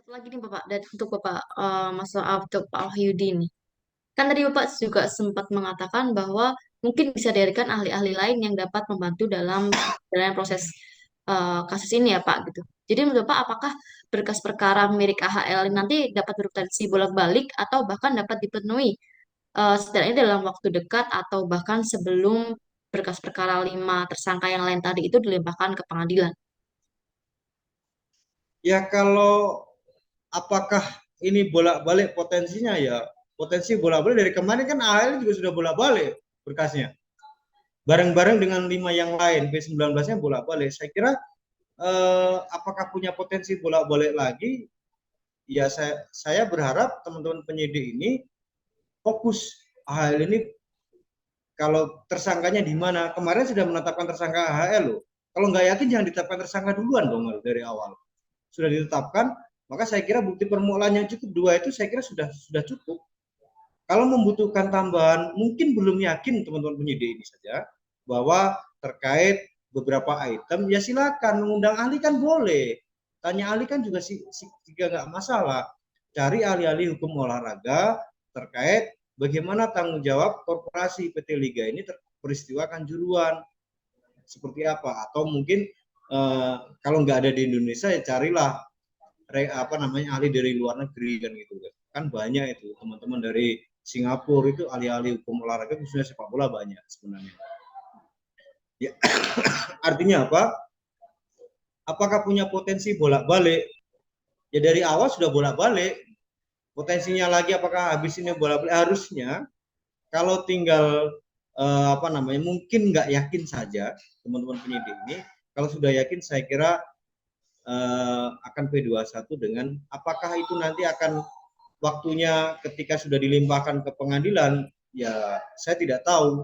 Satu lagi nih Bapak, dan untuk Bapak untuk Pak Wahyudi nih. Kan tadi Bapak juga sempat mengatakan bahwa mungkin bisa dihadirkan ahli-ahli lain yang dapat membantu dalam proses kasus ini ya Pak gitu. Jadi menurut Bapak apakah berkas perkara milik AHL nanti dapat berpotensi bolak-balik atau bahkan dapat dipenuhi setidaknya dalam waktu dekat atau bahkan sebelum berkas perkara 5 tersangka yang lain tadi itu dilimpahkan ke pengadilan? Ya kalau apakah ini bolak-balik potensinya ya potensi bolak-balik dari kemarin kan AL juga sudah bolak-balik berkasnya bareng-bareng dengan 5 yang lain P19-nya bolak-balik. Saya kira apakah punya potensi bolak-balik lagi? Ya saya berharap teman-teman penyidik ini fokus AHL ini kalau tersangkanya di mana. Kemarin sudah menetapkan tersangka AHL loh. Kalau nggak yakin jangan ditetapkan tersangka duluan dong dari awal. Sudah ditetapkan, maka saya kira bukti permulaan yang cukup dua itu saya kira sudah cukup. Kalau membutuhkan tambahan, mungkin belum yakin teman-teman penyidik ini saja bahwa terkait beberapa item, ya silakan mengundang ahli kan boleh. Tanya ahli kan juga nggak masalah. Cari ahli-ahli hukum olahraga terkait bagaimana tanggung jawab korporasi PT Liga ini peristiwa Kanjuruhan seperti apa, atau mungkin kalau nggak ada di Indonesia ya carilah ahli dari luar negeri kan gitu kan banyak itu teman-teman dari Singapura itu ahli-ahli hukum olahraga khususnya sepak bola banyak sebenarnya ya. Artinya apa, apakah punya potensi bolak-balik ya dari awal sudah bolak-balik, potensinya lagi apakah habis ini bolak-balik, harusnya kalau tinggal mungkin nggak yakin saja teman-teman penyidik ini, kalau sudah yakin saya kira akan P21 dengan apakah itu nanti akan waktunya ketika sudah dilimpahkan ke pengadilan, ya saya tidak tahu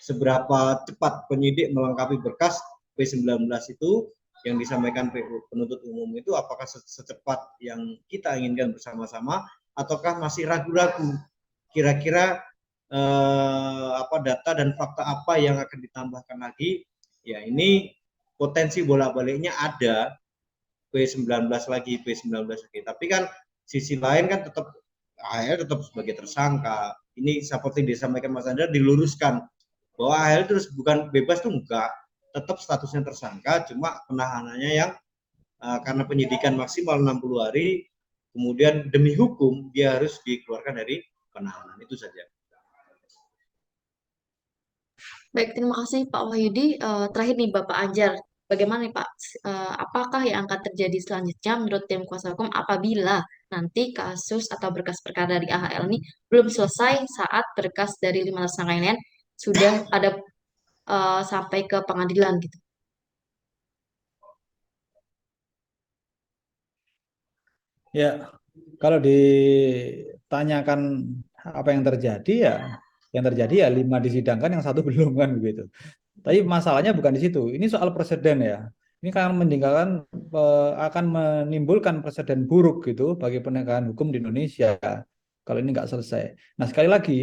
seberapa cepat penyidik melengkapi berkas P19 itu yang disampaikan penuntut umum itu, apakah secepat yang kita inginkan bersama-sama ataukah masih ragu-ragu kira-kira data dan fakta apa yang akan ditambahkan lagi. Ya ini potensi bolak-baliknya ada, P19 lagi, P19 lagi. Tapi kan sisi lain kan tetap AHL tetap sebagai tersangka. Ini seperti disampaikan Mas Andra, diluruskan bahwa AHL terus bukan bebas tuh enggak, tetap statusnya tersangka, cuma penahanannya yang karena penyidikan maksimal 60 hari, kemudian demi hukum dia harus dikeluarkan dari penahanan, itu saja. Baik, terima kasih Pak Wahyudi. Terakhir nih Bapak Anjar, bagaimana nih Pak? Apakah yang akan terjadi selanjutnya menurut tim kuasa hukum apabila nanti kasus atau berkas perkara dari AHL ini belum selesai saat berkas dari 5 tersangka yang lain sudah ada sampai ke pengadilan gitu? Ya, kalau ditanyakan apa yang terjadi ya 5 disidangkan, yang satu belum kan begitu. Tapi masalahnya bukan di situ. Ini soal presiden ya. Ini akan menimbulkan presiden buruk gitu bagi penegakan hukum di Indonesia kalau ini nggak selesai. Nah sekali lagi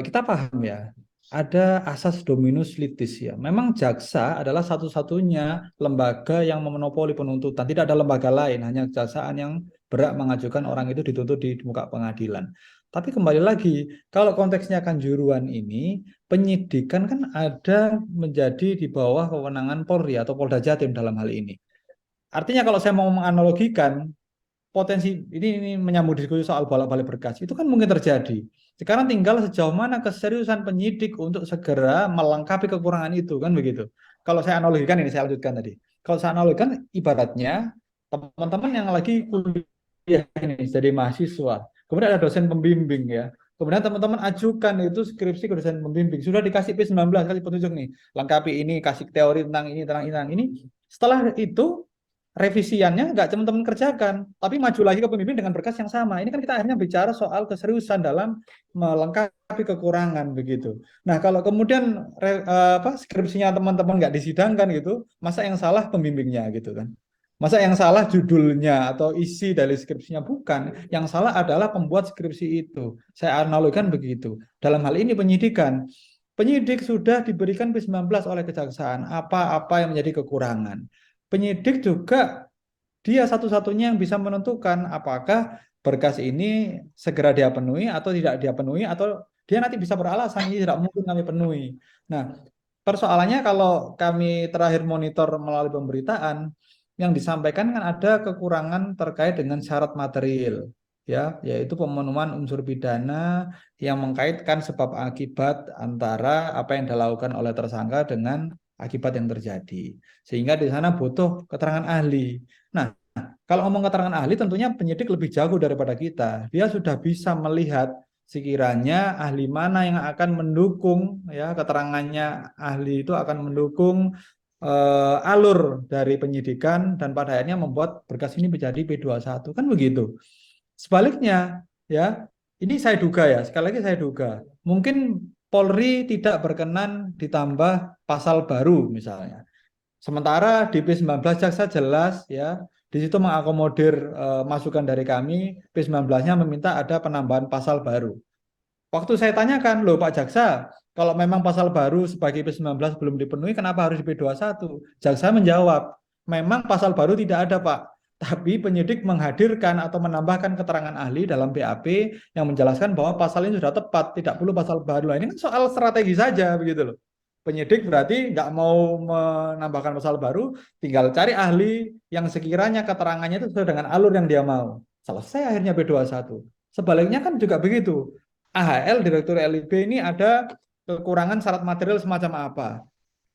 kita paham ya, ada asas dominus litis ya. Memang jaksa adalah satu-satunya lembaga yang memonopoli penuntutan. Tidak ada lembaga lain, hanya kejaksaan yang berhak mengajukan orang itu dituntut di muka pengadilan. Tapi kembali lagi, kalau konteksnya Kanjuruhan ini, penyidikan kan ada menjadi di bawah kewenangan Polri atau Polda Jatim dalam hal ini. Artinya kalau saya mau menganalogikan, potensi ini menyambung diskusi soal bolak-balik berkas itu kan mungkin terjadi. Sekarang tinggal sejauh mana keseriusan penyidik untuk segera melengkapi kekurangan itu kan begitu. Kalau saya analogikan, ini saya lanjutkan tadi. Kalau saya analogikan ibaratnya teman-teman yang lagi kuliah ini jadi mahasiswa, kemudian ada dosen pembimbing ya. Kemudian teman-teman ajukan itu skripsi ke dosen pembimbing, sudah dikasih P19, kasih petunjuk nih, lengkapi ini, kasih teori tentang ini, tentang ini, tentang ini. Setelah itu revisiannya nggak teman-teman kerjakan, tapi maju lagi ke pembimbing dengan berkas yang sama. Ini kan kita akhirnya bicara soal keseriusan dalam melengkapi kekurangan begitu. Nah kalau kemudian skripsinya teman-teman nggak disidangkan gitu, masa yang salah pembimbingnya gitu kan? Masa yang salah judulnya atau isi dari skripsinya? Bukan. Yang salah adalah pembuat skripsi itu. Saya analogikan begitu. Dalam hal ini penyidikan. Penyidik sudah diberikan P19 oleh kejaksaan. Apa-apa yang menjadi kekurangan. Penyidik juga Dia satu-satunya yang bisa menentukan apakah berkas ini segera dia penuhi atau tidak dia penuhi, atau dia nanti bisa beralasan ini tidak mungkin kami penuhi. Nah, persoalannya kalau kami terakhir monitor melalui pemberitaan, yang disampaikan kan ada kekurangan terkait dengan syarat material, ya, yaitu pemenuhan unsur pidana yang mengkaitkan sebab akibat antara apa yang dilakukan oleh tersangka dengan akibat yang terjadi. Sehingga di sana butuh keterangan ahli. Nah, kalau ngomong keterangan ahli, tentunya penyidik lebih jago daripada kita. Dia sudah bisa melihat sekiranya ahli mana yang akan mendukung, ya, keterangannya ahli itu akan mendukung alur dari penyidikan dan pada akhirnya membuat berkas ini menjadi P21, kan begitu. Sebaliknya, ya, ini saya duga, ya, sekali lagi saya duga, mungkin Polri tidak berkenan ditambah pasal baru misalnya. Sementara di P19 jaksa jelas, ya, di situ mengakomodir masukan dari kami. P19-nya meminta ada penambahan pasal baru. Waktu saya tanyakan, loh Pak Jaksa, kalau memang pasal baru sebagai P19 belum dipenuhi, kenapa harus di P21? Jaksa menjawab, memang pasal baru tidak ada Pak, tapi penyidik menghadirkan atau menambahkan keterangan ahli dalam BAP yang menjelaskan bahwa pasal ini sudah tepat, tidak perlu pasal baru. Nah, ini kan soal strategi saja, begitu loh. Penyidik berarti nggak mau menambahkan pasal baru, tinggal cari ahli yang sekiranya keterangannya itu sesuai dengan alur yang dia mau. Selesai akhirnya P21. Sebaliknya kan juga begitu. AHL, Direktur LIB ini ada kekurangan syarat material semacam apa.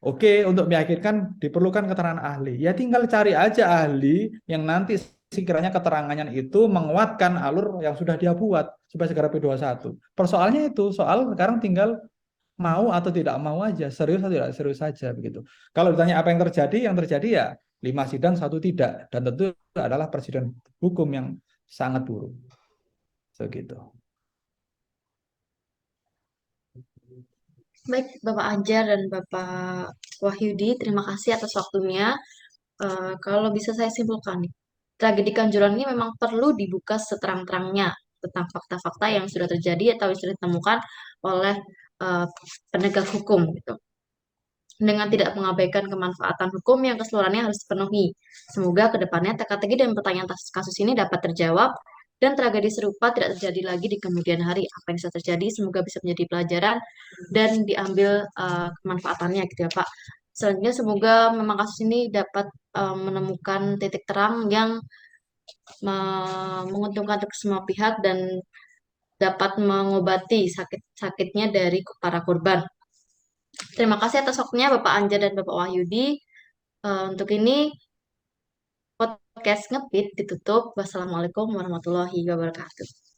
Oke, untuk meyakinkan diperlukan keterangan ahli. Ya tinggal cari aja ahli yang nanti sekiranya keterangannya itu menguatkan alur yang sudah dia buat supaya segera P21. Persoalannya itu, soal sekarang tinggal mau atau tidak mau aja, serius atau tidak serius saja begitu. Kalau ditanya apa yang terjadi ya 5 sidang 1 tidak, dan tentu adalah presiden hukum yang sangat buruk. Begitu. Baik, Bapak Anjar dan Bapak Wahyudi, terima kasih atas waktunya. Kalau bisa saya simpulkan, tragedi Kanjuruhan ini memang perlu dibuka seterang-terangnya tentang fakta-fakta yang sudah terjadi atau yang sudah ditemukan oleh eh, penegak hukum gitu. Dengan tidak mengabaikan kemanfaatan hukum yang keseluruhannya harus dipenuhi. Semoga kedepannya teka-teki dan pertanyaan atas kasus ini dapat terjawab dan tragedi serupa tidak terjadi lagi di kemudian hari. Apa yang bisa terjadi semoga bisa menjadi pelajaran dan diambil kemanfaatannya gitu ya Pak. Selanjutnya semoga memang kasus ini dapat menemukan titik terang yang menguntungkan untuk semua pihak dan dapat mengobati sakit-sakitnya dari para korban. Terima kasih atas waktunya Bapak Anja dan Bapak Wahyudi. Untuk ini podcast Ngepit ditutup. Wassalamualaikum warahmatullahi wabarakatuh.